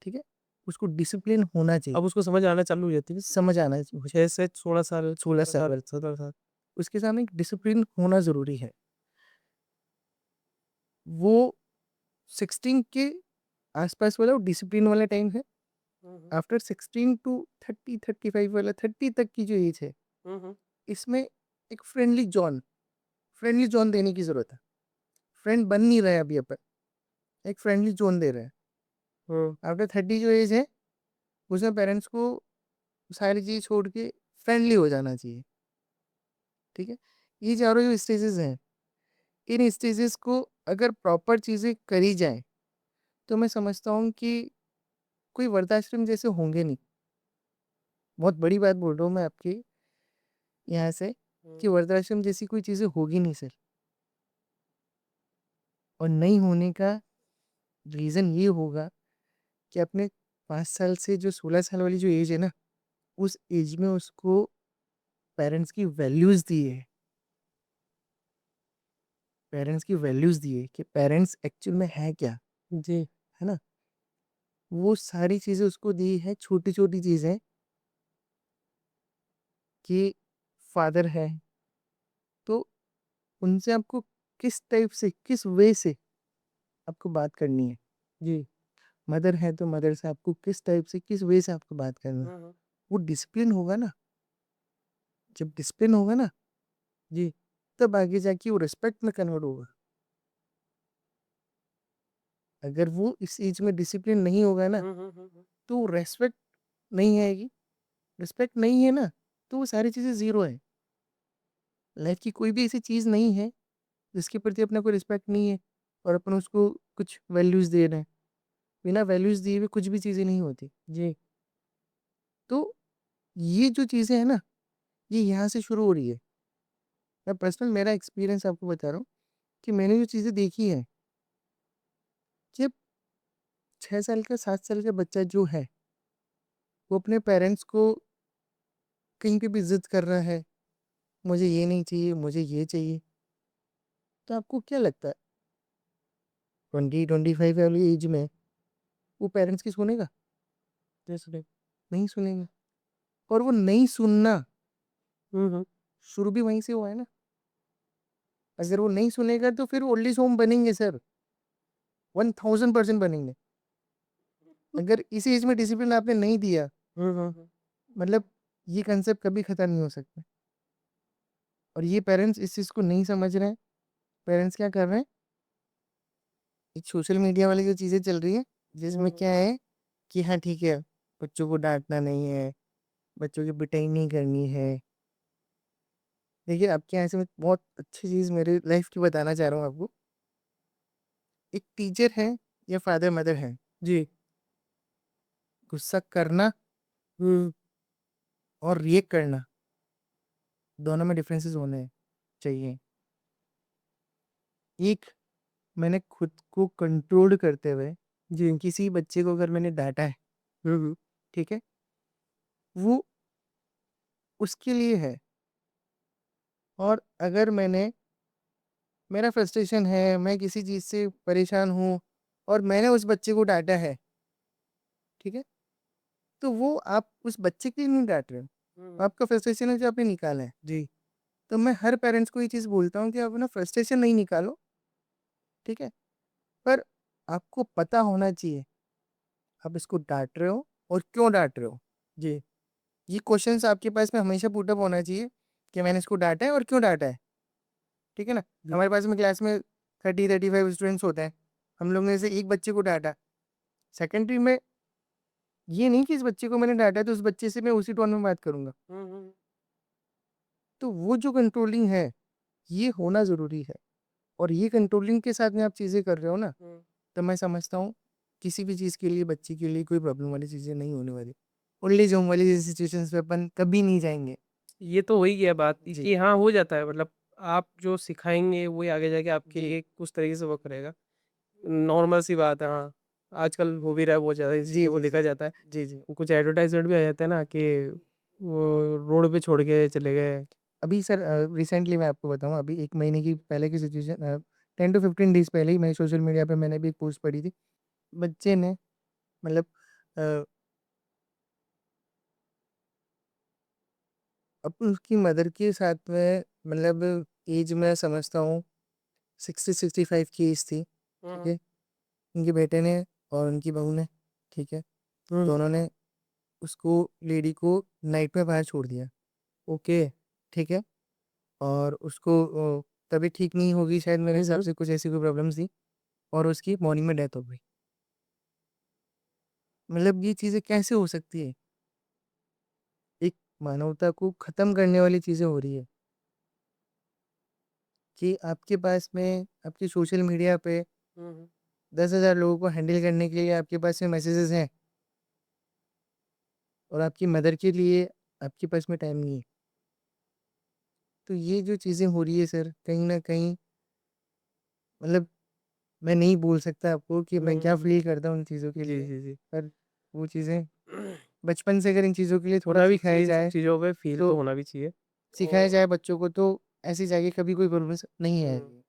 ठीक है? उसको डिसिप्लिन होना चाहिए, अब उसको समझ आना चालू हो जाती है ना, समझ आना चाहिए। 6 से 16 साल, 16 17 साल साल, 17 साल। उसके सामने एक डिसिप्लिन होना ज़रूरी है। वो 16 के आस-पास वाला वो डिसिप्लिन वाला टाइम है। हुँ, हुँ। आफ्टर 16 टू 30, 35 वाला 30 तक की जो एज है, हुँ, हुँ। इसमें एक फ्रेंडली ज़ोन देने की ज़रूरत है। फ्रेंड बन नहीं रहे हैं अभी अपन, एक फ्रेंडली ज़ोन दे रहे हैं। हुँ, आफ्टर 30 जो एज है, उसमें पेरेंट्स को सारी चीज़ छोड़ के फ्रेंडली हो जाना चाहिए, ठीक है? ये चारों जो स्टेजेस हैं, इन स्टेजेस को अगर प्रॉपर चीज़ें करी जाएँ, तो मैं समझता हूँ कि कोई वृद्धाश्रम जैसे होंगे नहीं। बहुत बड़ी बात बोल रहा हूँ मैं आपकी यहाँ से, हुँ। कि वृद्धाश्रम जैसी कोई चीज़ें होगी नहीं सर। और नहीं होने का रीज़न ये होगा कि अपने 5 साल से जो 16 साल वाली जो एज है ना, उस एज में उसको पेरेंट्स की वैल्यूज़ दी है। पेरेंट्स की वैल्यूज़ दी है कि पेरेंट्स एक्चुअल में है क्या, जी। है ना? वो सारी चीज़ें उसको दी है, छोटी-छोटी चीज़ें, कि फादर है, तो उनसे आपको किस टाइप से, किस वे से आपको बात करनी है। जी। मदर है, तो मदर से आपको किस टाइप से, किस वे से आपको बात करना है। हुँ, हुँ। वो डिसिप्लिन होगा ना, जब डिसिप्लिन होगा ना, जी। तब आगे जाके वो रिस्पेक्ट में कन्वर्ट होगा। अगर वो इस एज में डिसिप्लिन नहीं होगा ना, हुँ, हुँ, हुँ, हुँ। तो रेस्पेक्ट नहीं आएगी। रिस्पेक्ट नहीं है ना, तो वो सारी चीज़ें ज़ीरो है। लाइफ की कोई भी ऐसी चीज़ नहीं है, जिसके प्रति अपना कोई रिस्पेक्ट नहीं है और अपन उसको कुछ वैल्यूज़ दे रहे हैं। बिना वैल्यूज़ दिए हुए कुछ भी चीज़ें नहीं होती। जी। तो ये जो चीज़ें हैं ना, ये यहाँ से शुरू हो रही है। मैं पर्सनल मेरा एक्सपीरियंस आपको बता रहा हूँ कि मैंने जो चीज़ें देखी हैं, जब 6 साल का 7 साल का बच्चा जो है, वो अपने पेरेंट्स को कहीं पे भी ज़िद कर रहा है, मुझे ये नहीं चाहिए, मुझे ये चाहिए, तो आपको क्या लगता है 20-25 वाली एज में वो पेरेंट्स की सुनेगा? Yes day. नहीं सुनेगा। और वो नहीं सुनना हुँ, हुँ। शुरू भी वहीं से हुआ है ना। अगर वो नहीं सुनेगा तो फिर ओल्ड एज होम बनेंगे सर, 1000% बनेंगे। अगर इस एज में डिसिप्लिन आपने नहीं दिया, हुँ, हुँ, हुँ। मतलब ये कंसेप्ट कभी खत्म नहीं हो सकता। और ये पेरेंट्स इस चीज़ को नहीं समझ रहे हैं। पेरेंट्स क्या कर रहे हैं, एक सोशल मीडिया वाली जो चीज़ें चल रही है, हुँ, जिसमें हुँ। क्या है कि हाँ ठीक है, बच्चों को डाँटना नहीं है, बच्चों की पिटाई नहीं करनी है। देखिए आपके यहाँ से मैं बहुत अच्छी चीज़ मेरे लाइफ़ की बताना चाह रहा हूँ आपको। एक टीचर है या फादर-मदर है, जी। गुस्सा करना हुँ। और रिएक्ट करना, दोनों में डिफरेंसेस होने चाहिए। एक, मैंने खुद को कंट्रोल करते हुए जी। किसी बच्चे को अगर मैंने डाँटा है, हुँ, हुँ। ठीक है? वो उसके लिए है। और अगर मेरा फ्रस्ट्रेशन है, मैं किसी चीज़ से परेशान हूँ और मैंने उस बच्चे को डाँटा है, ठीक है? तो वो आप उस बच्चे के लिए नहीं डाँट रहे हो, आपका फ्रस्ट्रेशन है जो आपने निकाला है। जी। तो मैं हर पेरेंट्स को ये चीज़ बोलता हूँ कि आप ना फ्रस्ट्रेशन नहीं निकालो, ठीक है? पर आपको पता होना चाहिए, आप इसको डाँट रहे हो और क्यों डाँट रहे हो? जी। ये क्वेश्चन्स आपके पास में हमेशा पुट अप होना चाहिए कि मैंने इसको डाँटा है और क्यों डाँटा है, ठीक है ना? जी। हमारे पास में क्लास में 30-35 स्टूडेंट्स होते हैं, हम लोग ने से एक बच्चे को डाँटा, सेकेंडरी में ये नहीं कि इस बच्चे को मैंने डाँटा है तो उस बच्चे से मैं उसी टोन में बात करूँगा। तो वो जो कंट्रोलिंग है, ये होना ज़रूरी है और ये कंट्रोलिंग के साथ में आप चीज़ें कर रहे हो ना, तो मैं समझता हूँ किसी भी चीज़ के लिए बच्चे के लिए कोई प्रॉब्लम वाली चीज़ें नहीं होने वाली। ओल्ड एज होम वाली जैसी सिचुएशंस में अपन कभी नहीं जाएँगे। ये तो हो ही गया बात जी, कि हाँ, हो जाता है मतलब आप जो सिखाएँगे वही आगे जाके आपके जी, लिए उस तरीके से वर्क करेगा। नॉर्मल सी बात है, हाँ। आजकल हो भी रहा है बहुत ज़्यादा इस जी, चीज़ों को जी, देखा जी, जाता है। जी, जी। कुछ एडवर्टाइज़मेंट भी आ जाते हैं ना कि वो रोड पे छोड़ के चले गए। अभी सर रिसेंटली मैं आपको बताऊँ अभी 1 महीने की पहले की सिचुएशन 10 टू 15 डेज़ पहले ही मैं सोशल मीडिया पे मैंने भी एक पोस्ट पढ़ी थी। बच्चे ने मतलब अ, अपन उसकी मदर के साथ में मतलब ऐज मैं समझता हूँ 60-65 की ऐज थी, हुँ, ठीक हुँ। है? उनके बेटे ने और उनकी बहू ने, ठीक है? हुँ, दोनों ने उसको लेडी को नाइट में बाहर छोड़ दिया, ओके। ठीक है? और उसको तबीयत ठीक नहीं होगी शायद मेरे हुँ, हिसाब हुँ। से कुछ ऐसी कोई प्रॉब्लम्स थी और उसकी मॉर्निंग में डेथ हो गई। मतलब ये चीज़ें कैसे हो सकती है? एक मानवता को ख़त्म करने वाली चीज़ें हो रही है कि आपके पास में आपकी सोशल मीडिया पे हुँ, हुँ। 10,000 लोगों को हैंडल करने के लिए आपके पास में मैसेजेस हैं और आपकी मदर के लिए आपके पास में टाइम नहीं है। तो ये जो चीज़ें हो रही है सर, कहीं न कहीं मतलब मैं नहीं बोल सकता आपको कि हुँ, मैं क्या हुँ। फ़ील करता हूँ उन चीज़ों के जी, लिए, जी, जी। पर वो चीज़ें बचपन से अगर इन चीज़ों के लिए थोड़ा होना भी सिखाया चाहिए इन सब जाए, चीज़ों पे फ़ील तो तो होना भी चाहिए। सिखाया और जाए बच्चों को तो ऐसी जगह कभी कोई प्रॉब्लम्स नहीं हुँ। आएगी।